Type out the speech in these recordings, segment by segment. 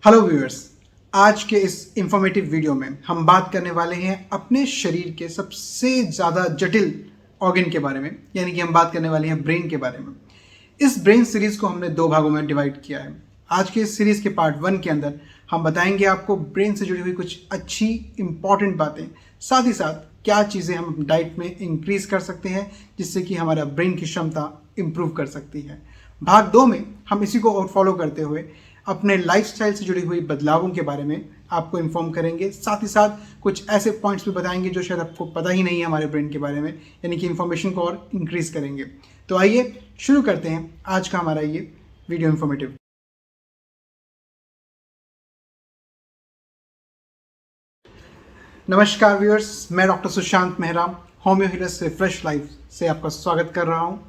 Hello viewers, आज के इस इंफॉर्मेटिव वीडियो में हम बात करने वाले हैं अपने शरीर के सबसे ज़्यादा जटिल ऑर्गन के बारे में, यानी कि हम बात करने वाले हैं ब्रेन के बारे में। इस ब्रेन सीरीज को हमने दो भागों में डिवाइड किया है। आज के इस सीरीज के पार्ट 1 के अंदर हम बताएंगे आपको ब्रेन से जुड़ी हुई कुछ अच्छी इंपॉर्टेंट बातें, साथ ही साथ क्या चीज़ें हम डाइट में इंक्रीज कर सकते हैं जिससे कि हमारा ब्रेन की क्षमता इंप्रूव कर सकती है। भाग 2 में हम इसी को और फॉलो करते हुए अपने लाइफस्टाइल से जुड़ी हुई बदलावों के बारे में आपको इन्फॉर्म करेंगे, साथ ही साथ कुछ ऐसे पॉइंट्स भी बताएंगे जो शायद आपको पता ही नहीं है हमारे ब्रेन के बारे में, यानी कि इन्फॉर्मेशन को और इंक्रीज करेंगे। तो आइए शुरू करते हैं आज का हमारा ये वीडियो इन्फॉर्मेटिव। नमस्कार व्यूअर्स, मैं doctor Sushant Mehra homeo healers refresh life से आपका स्वागत कर रहा हूँ।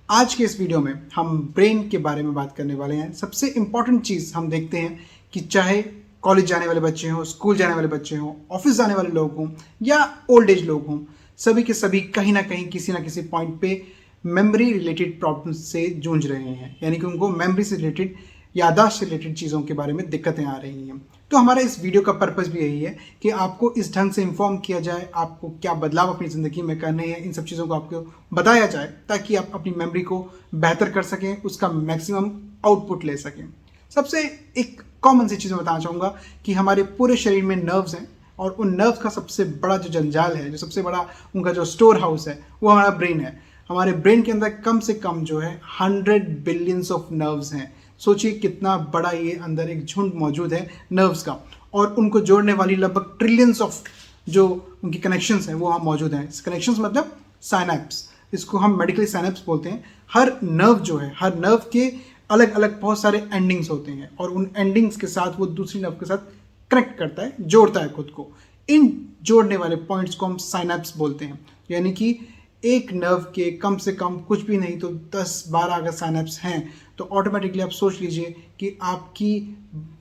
आज के इस वीडियो में हम ब्रेन के बारे में बात करने वाले हैं। सबसे इम्पॉर्टेंट चीज़ हम देखते हैं कि चाहे कॉलेज जाने वाले बच्चे हों, स्कूल जाने वाले बच्चे हों, ऑफिस जाने वाले लोग हों या ओल्ड एज लोग हों, सभी के सभी कहीं ना कहीं किसी ना किसी पॉइंट पे मेमोरी रिलेटेड प्रॉब्लम्स से जूझ रहे हैं, यानी कि उनको मेमोरी से रिलेटेड, याददाश्त से रिलेटेड चीज़ों के बारे में दिक्कतें आ रही हैं। तो हमारा इस वीडियो का पर्पस भी यही है कि आपको इस ढंग से इन्फॉर्म किया जाए, आपको क्या बदलाव अपनी ज़िंदगी में करने हैं, इन सब चीज़ों को आपको बताया जाए ताकि आप अपनी मेमोरी को बेहतर कर सकें, उसका मैक्सिमम आउटपुट ले सकें। सबसे एक कॉमन सी चीज़ मैं बताना चाहूँगा कि हमारे पूरे शरीर में नर्व्स हैं और उन नर्व्स का सबसे बड़ा जो जंजाल है, जो सबसे बड़ा उनका जो स्टोर हाउस है, वो हमारा ब्रेन है। हमारे ब्रेन के अंदर कम से कम जो है 100 बिलियंस ऑफ नर्व्स हैं। सोचिए कितना बड़ा ये अंदर एक झुंड मौजूद है नर्व्स का, और उनको जोड़ने वाली लगभग ट्रिलियंस ऑफ जो उनकी कनेक्शंस हैं वो वहाँ मौजूद हैं। कनेक्शंस मतलब साइनैप्स, इसको हम मेडिकली साइनैप्स बोलते हैं। हर नर्व जो है, हर नर्व के अलग अलग बहुत सारे एंडिंग्स होते हैं और उन एंडिंग्स के साथ वो दूसरी नर्व के साथ कनेक्ट करता है, जोड़ता है खुद को। इन जोड़ने वाले पॉइंट्स को हम साइनैप्स बोलते हैं। यानी कि एक नर्व के कम से कम कुछ भी नहीं तो 10-12 अगर साइनैप्स हैं तो ऑटोमेटिकली आप सोच लीजिए कि आपकी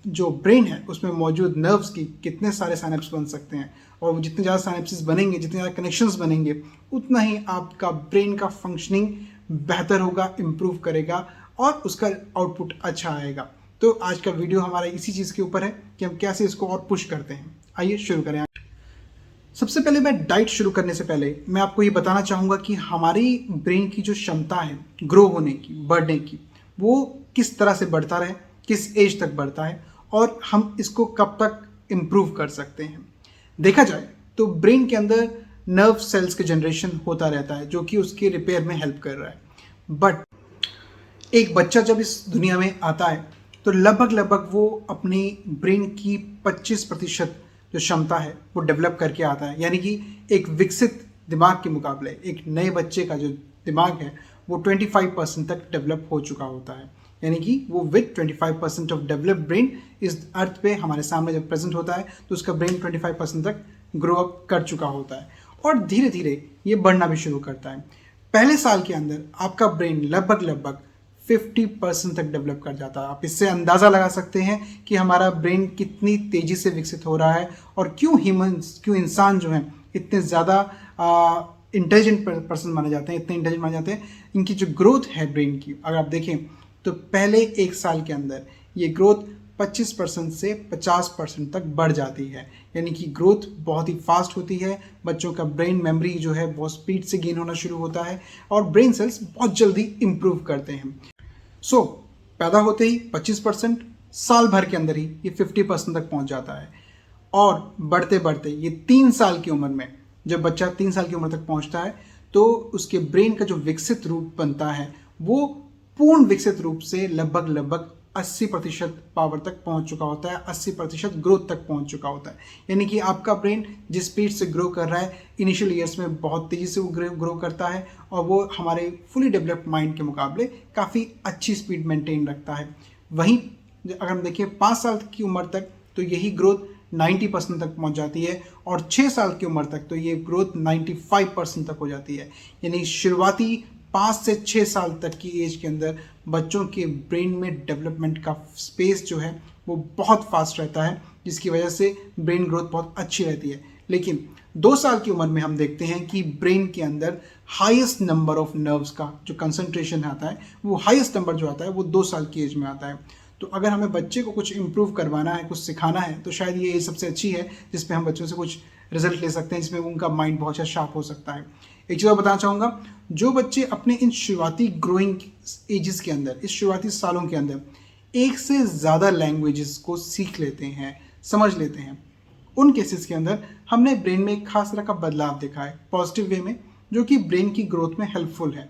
जो ब्रेन है उसमें मौजूद नर्व्स की कितने सारे साइनैप्स बन सकते हैं। और जितने ज़्यादा साइनैप्सिस बनेंगे, जितने ज़्यादा कनेक्शंस बनेंगे, उतना ही आपका ब्रेन का फंक्शनिंग बेहतर होगा, इम्प्रूव करेगा और उसका आउटपुट अच्छा आएगा। तो आज का वीडियो हमारा इसी चीज़ के ऊपर है कि हम कैसे इसको और पुश करते हैं। आइए शुरू करें। सबसे पहले मैं डाइट शुरू करने से पहले मैं आपको ये बताना चाहूँगा कि हमारी ब्रेन की जो क्षमता है ग्रो होने की, बढ़ने की, वो किस तरह से बढ़ता रहे, किस एज तक बढ़ता है और हम इसको कब तक इम्प्रूव कर सकते हैं। देखा जाए तो ब्रेन के अंदर नर्व सेल्स के जनरेशन होता रहता है जो कि उसके रिपेयर में हेल्प कर रहा है। बट एक बच्चा जब इस दुनिया में आता है तो लगभग वो अपनी ब्रेन की 25% जो क्षमता है वो डेवलप करके आता है। यानी कि एक विकसित दिमाग के मुकाबले एक नए बच्चे का जो दिमाग है वो 25% तक डेवलप हो चुका होता है। यानी कि वो विद 25% ऑफ डेवलप्ड ब्रेन इस अर्थ पे हमारे सामने जब प्रेजेंट होता है तो उसका ब्रेन 25% तक ग्रो अप कर चुका होता है और धीरे धीरे ये बढ़ना भी शुरू करता है। पहले साल के अंदर आपका ब्रेन लगभग 50% तक डेवलप कर जाता है। आप इससे अंदाज़ा लगा सकते हैं कि हमारा ब्रेन कितनी तेज़ी से विकसित हो रहा है और क्यों इंसान जो हैं इतने ज़्यादा इंटेलिजेंट पर्सन माने जाते हैं, इतने इंटेलिजेंट माने जाते हैं। इनकी जो ग्रोथ है ब्रेन की, अगर आप देखें तो पहले एक साल के अंदर ये ग्रोथ 25% से 50% तक बढ़ जाती है। यानी कि ग्रोथ बहुत ही फास्ट होती है। बच्चों का ब्रेन मेमोरी जो है बहुत स्पीड से गेन होना शुरू होता है और ब्रेन सेल्स बहुत जल्दी इम्प्रूव करते हैं। सो पैदा होते ही 25%, साल भर के अंदर ही ये 50% तक पहुंच जाता है और बढ़ते बढ़ते ये 3 साल की उम्र में, जब बच्चा 3 साल की उम्र तक पहुंचता है तो उसके ब्रेन का जो विकसित रूप बनता है वो पूर्ण विकसित रूप से लगभग 80% पावर तक पहुंच चुका होता है, 80% ग्रोथ तक पहुंच चुका होता है। यानी कि आपका ब्रेन जिस स्पीड से ग्रो कर रहा है इनिशियल ईयर्स में बहुत तेज़ी से वो ग्रो करता है और वो हमारे फुली डेवलप्ड माइंड के मुकाबले काफ़ी अच्छी स्पीड मेंटेन रखता है। वहीं अगर हम देखें 5 साल की उम्र तक तो यही ग्रोथ 90% तक पहुंच जाती है और 6 साल की उम्र तक तो ये ग्रोथ 95% तक हो जाती है। यानी शुरुआती 5 से 6 साल तक की एज के अंदर बच्चों के ब्रेन में डेवलपमेंट का स्पेस जो है वो बहुत फास्ट रहता है, जिसकी वजह से ब्रेन ग्रोथ बहुत अच्छी रहती है। लेकिन 2 साल की उम्र में हम देखते हैं कि ब्रेन के अंदर हाईएस्ट नंबर ऑफ नर्व्स का जो कंसंट्रेशन आता है, वो हाईएस्ट नंबर जो आता है वो 2 साल की एज में आता है। तो अगर हमें बच्चे को कुछ इम्प्रूव करवाना है, कुछ सिखाना है, तो शायद ये एज सबसे अच्छी है जिसमें हम बच्चों से कुछ रिजल्ट ले सकते हैं, जिसमें उनका माइंड बहुत अच्छा शार्प हो सकता है। एक चीज़ और बताना चाहूँगा, जो बच्चे अपने इन शुरुआती ग्रोइंग एजेस के अंदर, इस शुरुआती सालों के अंदर एक से ज़्यादा लैंग्वेजेस को सीख लेते हैं, समझ लेते हैं, उन केसेस के अंदर हमने ब्रेन में एक खास तरह का बदलाव देखा है पॉजिटिव वे में, जो कि ब्रेन की ग्रोथ में हेल्पफुल है।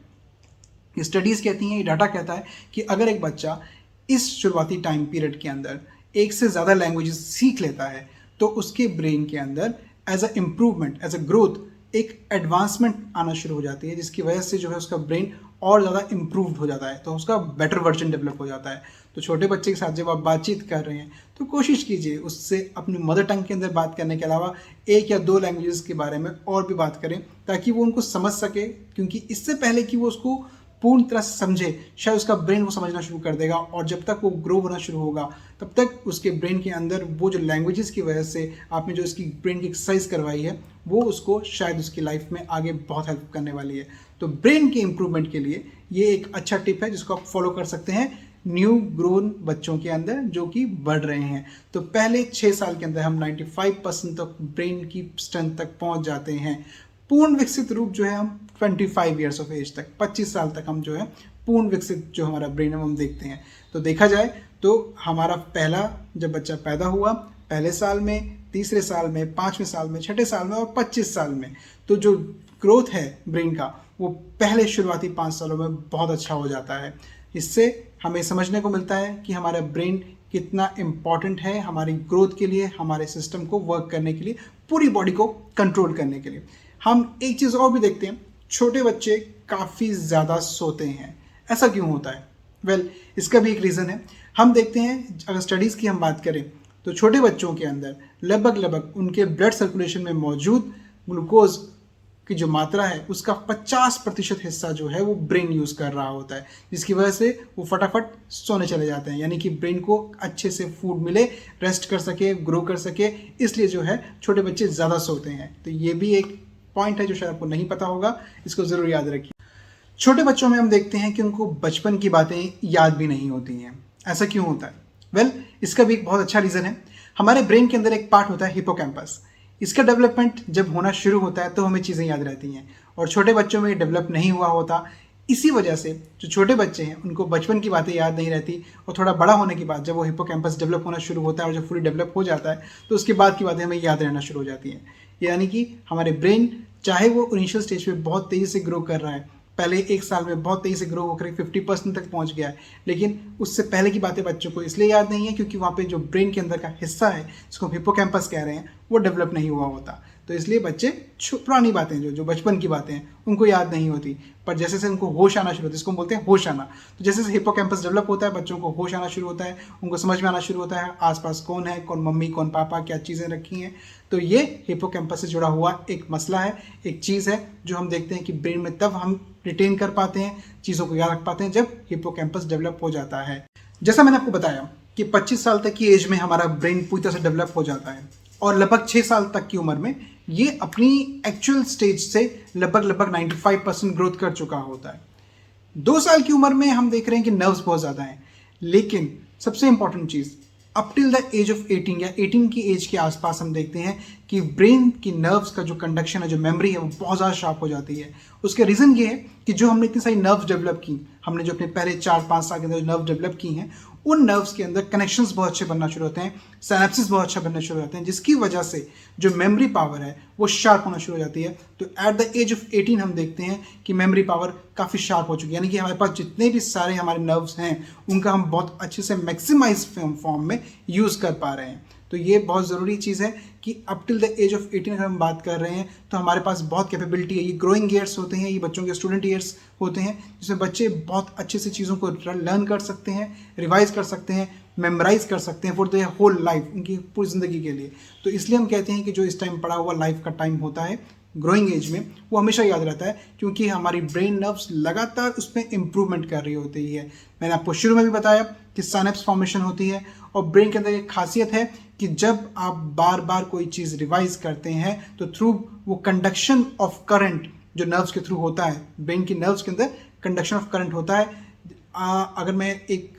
स्टडीज़ कहती हैं, ये डाटा कहता है कि अगर एक बच्चा इस शुरुआती टाइम पीरियड के अंदर एक से ज़्यादा लैंग्वेजेस सीख लेता है तो उसके ब्रेन के अंदर as a improvement, as a growth, एक एडवांसमेंट आना शुरू हो जाती है, जिसकी वजह से जो है उसका ब्रेन और ज़्यादा इम्प्रूव्ड हो जाता है, तो उसका बेटर वर्जन डेवलप हो जाता है। तो छोटे बच्चे के साथ जब आप बातचीत कर रहे हैं तो कोशिश कीजिए उससे अपनी मदर टंग के अंदर बात करने के अलावा एक या दो लैंग्वेजेस के बारे में और भी बात करें, ताकि वो उनको समझ सके, क्योंकि इससे पहले कि वो उसको पूर्ण तरह से समझे, शायद उसका ब्रेन वो समझना शुरू कर देगा, और जब तक वो ग्रो होना शुरू होगा तब तक उसके ब्रेन के अंदर वो जो लैंग्वेजेस की वजह से आपने जो इसकी ब्रेन की एक्सरसाइज करवाई है वो उसको शायद उसकी लाइफ में आगे बहुत हेल्प करने वाली है। तो ब्रेन के इम्प्रूवमेंट के लिए ये एक अच्छा टिप है जिसको आप फॉलो कर सकते हैं न्यू ग्रोन बच्चों के अंदर जो कि बढ़ रहे हैं। तो पहले 6 साल के अंदर हम 95% तक ब्रेन की स्ट्रेंथ तक पहुंच जाते हैं। पूर्ण विकसित रूप जो है हम 25 ईयर्स ऑफ एज तक, 25 साल तक हम जो है पूर्ण विकसित जो हमारा ब्रेन है हम देखते हैं। तो देखा जाए तो हमारा पहला जब बच्चा पैदा हुआ, पहले साल में, तीसरे साल में, 5वें साल में, 6ठे साल में और 25 साल में, तो जो ग्रोथ है ब्रेन का वो पहले शुरुआती 5 सालों में बहुत अच्छा हो जाता है। इससे हमें समझने को मिलता है कि हमारा ब्रेन कितना इम्पॉर्टेंट है हमारी ग्रोथ के लिए, हमारे सिस्टम को वर्क करने के लिए, पूरी बॉडी को कंट्रोल करने के लिए। हम एक चीज़ और भी देखते हैं, छोटे बच्चे काफ़ी ज़्यादा सोते हैं। ऐसा क्यों होता है? वेल, इसका भी एक रीज़न है। हम देखते हैं, अगर स्टडीज़ की हम बात करें तो छोटे बच्चों के अंदर लगभग उनके ब्लड सर्कुलेशन में मौजूद ग्लूकोज की जो मात्रा है उसका 50% हिस्सा जो है वो ब्रेन यूज़ कर रहा होता है, जिसकी वजह से वो फटाफट सोने चले जाते हैं, यानी कि ब्रेन को अच्छे से फूड मिले, रेस्ट कर सके, ग्रो कर सके, इसलिए जो है छोटे बच्चे ज़्यादा सोते हैं। तो ये भी एक पॉइंट है जो शायद आपको नहीं पता होगा, इसको ज़रूर याद रखिए। छोटे बच्चों में हम देखते हैं कि उनको बचपन की बातें याद भी नहीं होती हैं। ऐसा क्यों होता है? वेल, इसका भी एक बहुत अच्छा रीज़न है। हमारे ब्रेन के अंदर एक पार्ट होता है हिपोकैम्पस। इसका डेवलपमेंट जब होना शुरू होता है तो हमें चीज़ें याद रहती हैं, और छोटे बच्चों में डेवलप नहीं हुआ होता। इसी वजह से जो छोटे बच्चे हैं उनको बचपन की बातें याद नहीं रहती, और थोड़ा बड़ा होने के बाद जब वो हिपोकैम्पस डेवलप होना शुरू होता है और जब फुली डेवलप हो जाता है तो उसके बाद की बातें हमें याद रहना शुरू हो जाती हैं। यानी कि हमारे ब्रेन, चाहे वो इनिशियल स्टेज पे बहुत तेज़ी से ग्रो कर रहा है, पहले 1 साल में बहुत तेज़ी से ग्रो होकर 50% तक पहुंच गया है, लेकिन उससे पहले की बातें बच्चों को इसलिए याद नहीं है क्योंकि वहाँ पे जो ब्रेन के अंदर का हिस्सा है जिसको हिपोकैम्पस कह रहे हैं वो डेवलप नहीं हुआ होता। तो इसलिए बच्चे पुरानी बातें जो बचपन की बातें हैं उनको याद नहीं होती, पर जैसे से उनको होश आना शुरू होता है, इसको बोलते हैं होश आना, तो जैसे से हिपोकैम्पस डेवलप होता है बच्चों को होश आना शुरू होता है, उनको समझ में आना शुरू होता है आसपास कौन है, कौन मम्मी, कौन पापा, क्या चीज़ें रखी हैं। तो ये हिपोकैम्पस से जुड़ा हुआ एक मसला है, एक चीज़ है जो हम देखते हैं कि ब्रेन में तब हम रिटेन कर पाते हैं, चीज़ों को याद रख पाते हैं जब हिपोकैम्पस डेवलप हो जाता है। जैसा मैंने आपको बताया कि 25 साल तक की एज में हमारा ब्रेन पूरी तरह से डेवलप हो जाता है, और लगभग 6 साल तक की उम्र में ये अपनी एक्चुअल स्टेज से लगभग 95% ग्रोथ कर चुका होता है। 2 साल की उम्र में हम देख रहे हैं कि नर्व्स बहुत ज़्यादा हैं, लेकिन सबसे इंपॉर्टेंट चीज़, up till the age of 18 या 18 की एज के आसपास हम देखते हैं कि ब्रेन की नर्व्स का जो कंडक्शन है, जो मेमोरी है, वो बहुत ज़्यादा शार्प हो जाती है। उसका रीज़न ये है कि जो हमने इतनी सारी नर्व्स डेवलप की, हमने जो अपने पहले 4-5 साल के अंदर नर्व डेवलप की हैं, उन नर्व्स के अंदर कनेक्शंस बहुत अच्छे बनना शुरू होते हैं, सिनेप्सिस बहुत अच्छा बनना शुरू होते हैं, जिसकी वजह से जो मेमोरी पावर है वो शार्प होना शुरू हो जाती है। तो एट द एज ऑफ 18 हम देखते हैं कि मेमोरी पावर काफ़ी शार्प हो चुकी है, यानी कि हमारे पास जितने भी सारे हमारे नर्व्स हैं उनका हम बहुत अच्छे से मैक्सिमाइज फॉर्म में यूज़ कर पा रहे हैं। तो ये बहुत ज़रूरी चीज़ है कि up till the age of 18 अगर हम बात कर रहे हैं तो हमारे पास बहुत कैपेबिलिटी है। ये ग्रोइंग ईयर्स होते हैं, ये बच्चों के स्टूडेंट ईयर्स होते हैं, जिसमें बच्चे बहुत अच्छे से चीज़ों को लर्न कर सकते हैं, रिवाइज कर सकते हैं, मेमोराइज कर सकते हैं फॉर द होल लाइफ, उनकी पूरी ज़िंदगी के लिए। तो इसलिए हम कहते हैं कि जो इस टाइम पड़ा हुआ लाइफ का टाइम होता है ग्रोइंग एज में, वो हमेशा याद रहता है, क्योंकि हमारी ब्रेन नर्व्स लगातार उसमें इम्प्रूवमेंट कर रही होती है। मैंने आपको शुरू में भी बताया कि साइनेप्स फॉर्मेशन होती है, और ब्रेन के अंदर एक खासियत है कि जब आप बार बार कोई चीज़ रिवाइज करते हैं तो थ्रू वो कंडक्शन ऑफ करंट जो नर्व्स के थ्रू होता है, ब्रेन की नर्व्स के अंदर कंडक्शन ऑफ करंट होता है। अगर मैं एक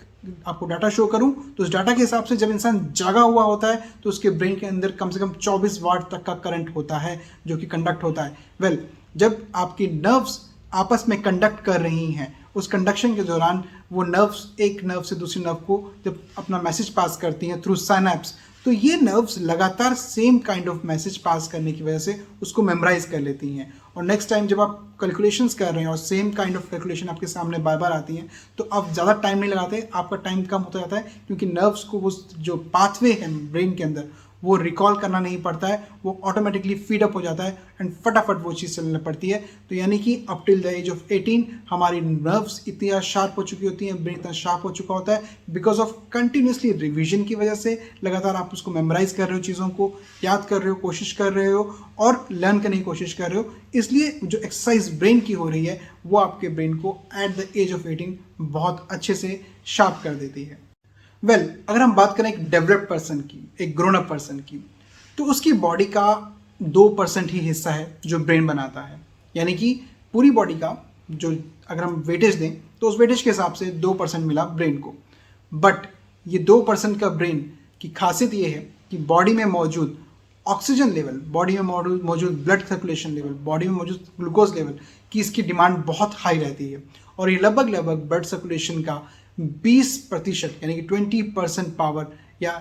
आपको डाटा शो करूं तो उस डाटा के हिसाब से जब इंसान जागा हुआ होता है तो उसके ब्रेन के अंदर कम से कम 24 वाट तक का करंट होता है जो कि कंडक्ट होता है। जब आपकी नर्व्स आपस में कंडक्ट कर रही हैं, उस कंडक्शन के दौरान वो नर्व्स एक नर्व से दूसरी नर्व को जब अपना मैसेज पास करती हैं थ्रू साइनैप्स, तो ये नर्व्स लगातार same kind of message pass करने की वजह से उसको मेमोराइज कर लेती हैं। और नेक्स्ट टाइम जब आप कैलकुलेशंस कर रहे हैं और सेम काइंड ऑफ कैलकुलेशन आपके सामने बार बार आती हैं, तो आप ज़्यादा टाइम नहीं लगाते, आपका टाइम कम होता जाता है, क्योंकि नर्व्स को वो जो पाथवे है ब्रेन के अंदर वो रिकॉल करना नहीं पड़ता है, वो ऑटोमेटिकली फीड अप हो जाता है एंड फटाफट वो चीज़ चलने पड़ती है। तो यानी कि up till the age of 18 हमारी नर्व्स इतनी शार्प हो चुकी होती हैं, ब्रेन इतना शार्प हो चुका होता है बिकॉज ऑफ कंटिन्यूसली रिविजन की वजह से। लगातार आप उसको मेमोराइज कर रहे हो, चीज़ों को याद कर रहे हो, कोशिश कर रहे हो और लर्न करने की कोशिश कर रहे हो, इसलिए जो एक्सरसाइज ब्रेन की हो रही है वो आपके ब्रेन को एट द एज ऑफ 18 बहुत अच्छे से शार्प कर देती है। अगर हम बात करें एक डेवलप्ड पर्सन की, एक ग्रोन अप पर्सन की, तो उसकी बॉडी का 2% ही हिस्सा है जो ब्रेन बनाता है। यानी कि पूरी बॉडी का जो अगर हम वेटेज दें तो उस वेटेज के हिसाब से 2% मिला ब्रेन को। बट ये 2% का ब्रेन की खासियत ये है कि बॉडी में मौजूद ऑक्सीजन लेवल, बॉडी में मौजूद ब्लड सर्कुलेशन लेवल, बॉडी में मौजूद ग्लूकोज लेवल की इसकी डिमांड बहुत हाई रहती है। और ये लगभग ब्लड सर्कुलेशन का 20% यानी कि 20% पावर या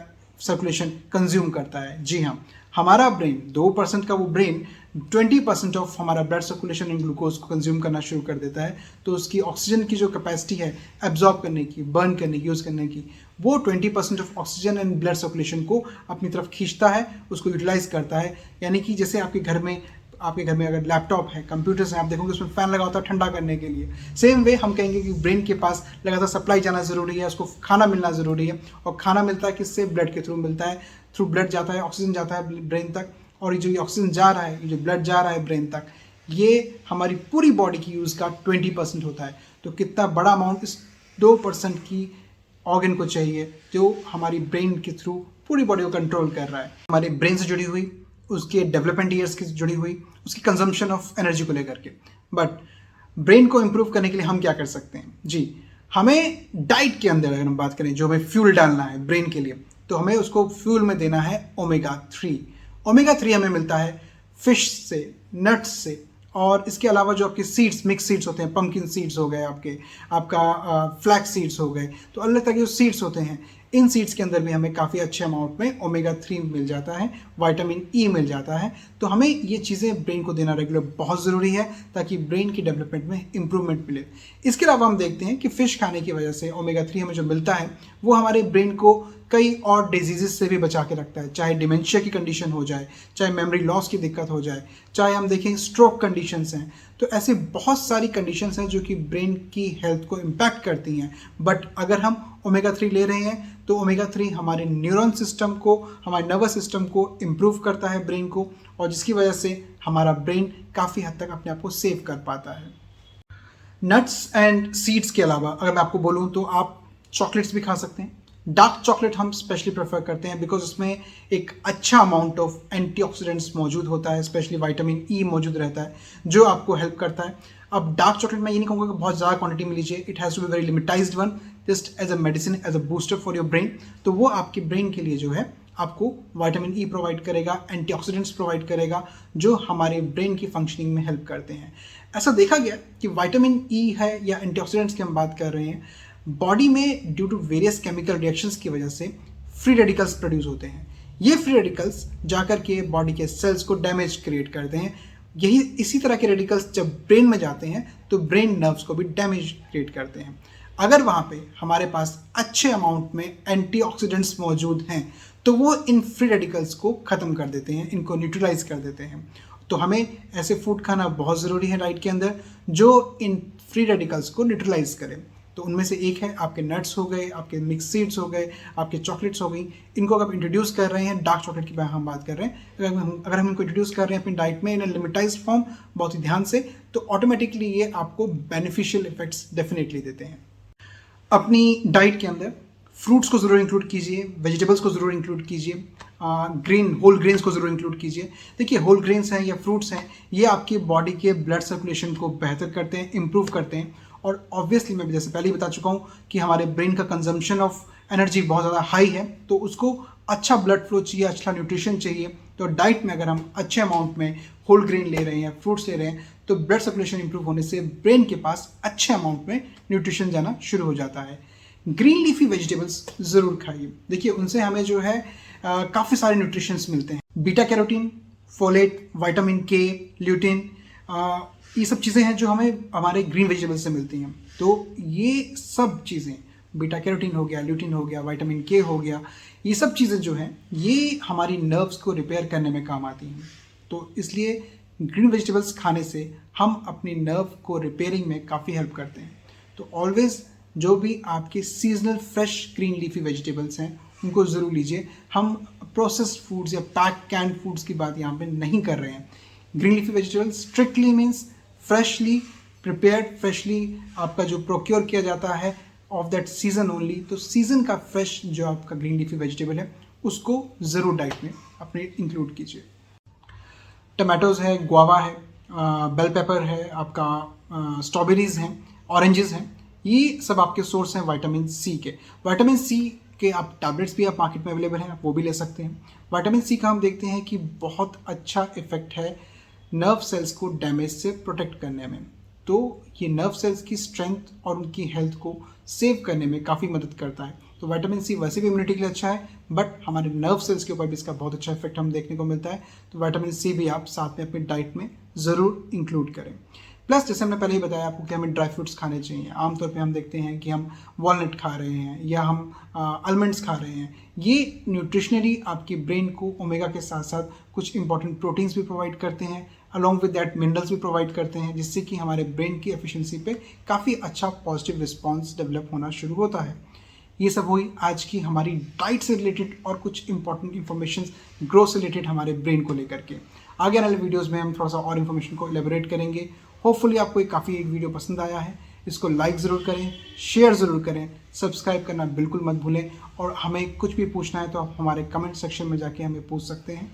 सर्कुलेशन कंज्यूम करता है। जी हाँ, हमारा ब्रेन 2% का वो ब्रेन 20% ऑफ हमारा ब्लड सर्कुलेशन एंड ग्लूकोज को कंज्यूम करना शुरू कर देता है। तो उसकी ऑक्सीजन की जो कैपेसिटी है एब्जॉर्ब करने की, बर्न करने की, यूज़ करने की, वो 20% of oxygen and blood circulation को अपनी तरफ खींचता है, उसको यूटिलाइज करता है। यानी कि जैसे आपके घर में अगर लैपटॉप है, कंप्यूटर्स हैं, आप देखोगे उसमें फ़ैन लगा होता है ठंडा करने के लिए। सेम वे हम कहेंगे कि ब्रेन के पास लगातार सप्लाई जाना ज़रूरी है, उसको खाना मिलना ज़रूरी है। और खाना मिलता है किससे? ब्लड के थ्रू मिलता है। थ्रू ब्लड जाता है, ऑक्सीजन जाता है ब्रेन तक, और ये जो ऑक्सीजन जा रहा है, ये जो ब्लड जा रहा है ब्रेन तक, ये हमारी पूरी बॉडी की यूज़ का 20% होता है। तो कितना बड़ा अमाउंट इस 2% की ऑर्गन को चाहिए जो हमारी ब्रेन के थ्रू पूरी बॉडी को कंट्रोल कर रहा है। हमारे ब्रेन से जुड़ी हुई, उसके डेवलपमेंट ईयर्स की जुड़ी हुई, उसकी कंजम्पशन ऑफ एनर्जी को लेकर के। बट ब्रेन को इम्प्रूव करने के लिए हम क्या कर सकते हैं? जी, हमें डाइट के अंदर अगर हम बात करें, जो हमें फ्यूल डालना है ब्रेन के लिए, तो हमें उसको फ्यूल में देना है ओमेगा 3। ओमेगा 3 हमें मिलता है फिश से, नट्स से, और इसके अलावा जो आपके सीड्स, मिक्स सीड्स होते हैं, पंपकिन सीड्स हो गए, आपका फ्लैक्स सीड्स हो गए, तो अलग तरह के जो सीड्स होते हैं, इन सीड्स के अंदर भी हमें काफ़ी अच्छे अमाउंट में ओमेगा 3 मिल जाता है, विटामिन ई मिल जाता है। तो हमें ये चीज़ें ब्रेन को देना रेगुलर बहुत ज़रूरी है ताकि ब्रेन की डेवलपमेंट में इंप्रूवमेंट मिले। इसके अलावा हम देखते हैं कि फ़िश खाने की वजह से ओमेगा 3 हमें जो मिलता है वो हमारे ब्रेन को कई और डिजीज़ से भी बचा के रखता है, चाहे डिमेंशिया की कंडीशन हो जाए, चाहे मेमोरी लॉस की दिक्कत हो जाए, चाहे हम देखें स्ट्रोक कंडीशंस हैं। तो ऐसे बहुत सारी कंडीशंस हैं जो कि ब्रेन की हेल्थ को इम्पैक्ट करती हैं। बट अगर हम ओमेगा 3 ले रहे हैं तो ओमेगा 3 हमारे न्यूरॉन सिस्टम को, हमारे नर्वस सिस्टम को इम्प्रूव करता है ब्रेन को, और जिसकी वजह से हमारा ब्रेन काफ़ी हद तक अपने आप को सेव कर पाता है। नट्स एंड सीड्स के अलावा अगर मैं आपको बोलूँ तो आप चॉकलेट्स भी खा सकते हैं। डार्क चॉकलेट हम स्पेशली प्रेफर करते हैं बिकॉज उसमें एक अच्छा अमाउंट ऑफ एंटीऑक्सीडेंट्स मौजूद होता है, स्पेशली विटामिन ई मौजूद रहता है जो आपको हेल्प करता है। अब डार्क चॉकलेट में ये नहीं कहूँगा कि बहुत ज़्यादा क्वांटिटी में लीजिए, it has to be very limitized one, just as a medicine, as a booster for your brain. तो वो आपके ब्रेन के लिए जो है आपको विटामिन ई प्रोवाइड करेगा, एंटीऑक्सीडेंट्स प्रोवाइड करेगा जो हमारे ब्रेन की फंक्शनिंग में हेल्प करते हैं। ऐसा देखा गया कि विटामिन ई है या एंटीऑक्सीडेंट्स की हम बात कर रहे हैं, बॉडी में due to various chemical reactions की वजह से फ्री रेडिकल्स प्रोड्यूस होते हैं। ये फ्री रेडिकल्स जाकर के बॉडी के सेल्स को डैमेज क्रिएट करते हैं। इसी तरह के रेडिकल्स जब ब्रेन में जाते हैं तो ब्रेन नर्व्स को भी डैमेज क्रिएट करते हैं। अगर वहाँ पे हमारे पास अच्छे अमाउंट में एंटीऑक्सीडेंट्स मौजूद हैं तो वो इन फ्री रेडिकल्स को ख़त्म कर देते हैं, इनको न्यूट्रलाइज कर देते हैं। तो हमें ऐसे फूड खाना बहुत ज़रूरी है डाइट के अंदर जो इन फ्री रेडिकल्स को न्यूट्रलाइज करें। तो उनमें से एक है आपके नट्स हो गए, आपके मिक्स सीड्स हो गए, आपके चॉकलेट्स हो गई। इनको अगर आप इंट्रोड्यूस कर रहे हैं, डार्क चॉकलेट की हम बात कर रहे हैं, अगर हम इनको इंट्रोड्यूस कर रहे हैं अपनी डाइट में इन लिमिटाइज्ड फॉर्म बहुत ही ध्यान से, तो ऑटोमेटिकली ये आपको बेनिफिशियल इफेक्ट्स डेफिनेटली देते हैं। अपनी डाइट के अंदर फ्रूट्स को ज़रूर इंक्लूड कीजिए, वेजिटेबल्स को ज़रूर इंक्लूड कीजिए, होल ग्रेन्स को ज़रूर इंक्लूड कीजिए। देखिए, होल ग्रेन्स हैं या फ्रूट्स हैं, ये आपकी बॉडी के ब्लड सर्कुलेशन को बेहतर करते हैं, इम्प्रूव करते हैं, और ऑब्वियसली मैं जैसे पहले ही बता चुका हूँ कि हमारे ब्रेन का कंजम्पशन ऑफ एनर्जी बहुत ज़्यादा हाई है, तो उसको अच्छा ब्लड फ्लो चाहिए, अच्छा न्यूट्रिशन चाहिए। तो डाइट में अगर हम अच्छे अमाउंट में होल ग्रेन ले रहे हैं, फ्रूट्स ले रहे हैं, तो ब्लड सर्कुलेशन इंप्रूव होने से ब्रेन के पास अच्छे अमाउंट में न्यूट्रिशन जाना शुरू हो जाता है। ग्रीन लीफी वेजिटेबल्स ज़रूर खाइए। देखिए उनसे हमें जो है काफ़ी सारे न्यूट्रिशंस मिलते हैं। बीटा कैरोटीन, फोलेट, विटामिन के, ल्यूटिन, ये सब चीज़ें हैं जो हमें हमारे ग्रीन वेजिटेबल्स से मिलती हैं। तो ये सब चीज़ें, बीटा कैरोटीन हो गया, ल्यूटिन हो गया, विटामिन के हो गया, ये सब चीज़ें जो हैं ये हमारी नर्व्स को रिपेयर करने में काम आती हैं। तो इसलिए ग्रीन वेजिटेबल्स खाने से हम अपनी नर्व को रिपेयरिंग में काफ़ी हेल्प करते हैं। तो ऑलवेज जो भी आपके seasonal fresh green leafy vegetables हैं उनको ज़रूर लीजिए। हम प्रोसेस्ड फूड्स या पैक कैंड फूड्स की बात यहाँ पे नहीं कर रहे हैं। Green leafy vegetables strictly means freshly prepared, freshly आपका जो प्रोक्योर किया जाता है ऑफ दैट सीजन ओनली। तो सीजन का फ्रेश जो आपका ग्रीन लीफी वेजिटेबल है उसको ज़रूर डाइट में अपने इंक्लूड कीजिए। टमाटोज़ है, गुआवा है, बेल पेपर है, आपका स्ट्रॉबेरीज़ हैं, ऑरेंजेस हैं, ये सब आपके सोर्स हैं विटामिन सी के। विटामिन सी के आप टैबलेट्स भी आप मार्केट में अवेलेबल हैं, आप वो भी ले सकते हैं। विटामिन सी का हम देखते हैं कि बहुत अच्छा इफेक्ट है नर्व सेल्स को डैमेज से प्रोटेक्ट करने में। तो ये नर्व सेल्स की स्ट्रेंथ और उनकी हेल्थ को सेव करने में काफ़ी मदद करता है। तो विटामिन सी वैसे भी इम्यूनिटी के लिए अच्छा है, बट हमारे नर्व सेल्स के ऊपर भी इसका बहुत अच्छा इफेक्ट हम देखने को मिलता है। तो विटामिन सी भी आप साथ में अपनी डाइट में ज़रूर इंक्लूड करें। प्लस जैसे हमने पहले ही बताया आपको कि हमें ड्राई फ्रूट्स खाने चाहिए। आमतौर पे हम देखते हैं कि हम वॉलनट खा रहे हैं या हम आलमंड्स खा रहे हैं। ये न्यूट्रिशनली आपकी ब्रेन को ओमेगा के साथ साथ कुछ इंपॉर्टेंट प्रोटीन्स भी प्रोवाइड करते हैं, अलॉन्ग विद दैट मिनरल्स भी प्रोवाइड करते हैं, जिससे कि हमारे ब्रेन की एफिशिएंसी पे काफ़ी अच्छा पॉजिटिव रिस्पॉन्स डेवलप होना शुरू होता है। ये सब हुई आज की हमारी डाइट से रिलेटेड और कुछ इंपॉर्टेंट इन्फॉर्मेशन ग्रोथ से रिलेटेड हमारे ब्रेन को लेकर के। आगे आने वाले वीडियोज़ में हम थोड़ा सा और इन्फॉर्मेशन को एलेबोरेट करेंगे। होपफुली आपको ये काफ़ी एक वीडियो पसंद आया है। इसको लाइक ज़रूर करें, शेयर ज़रूर करें, सब्सक्राइब करना बिल्कुल मत भूलें। और हमें कुछ भी पूछना है तो आप हमारे कमेंट सेक्शन में जाके हमें पूछ सकते हैं।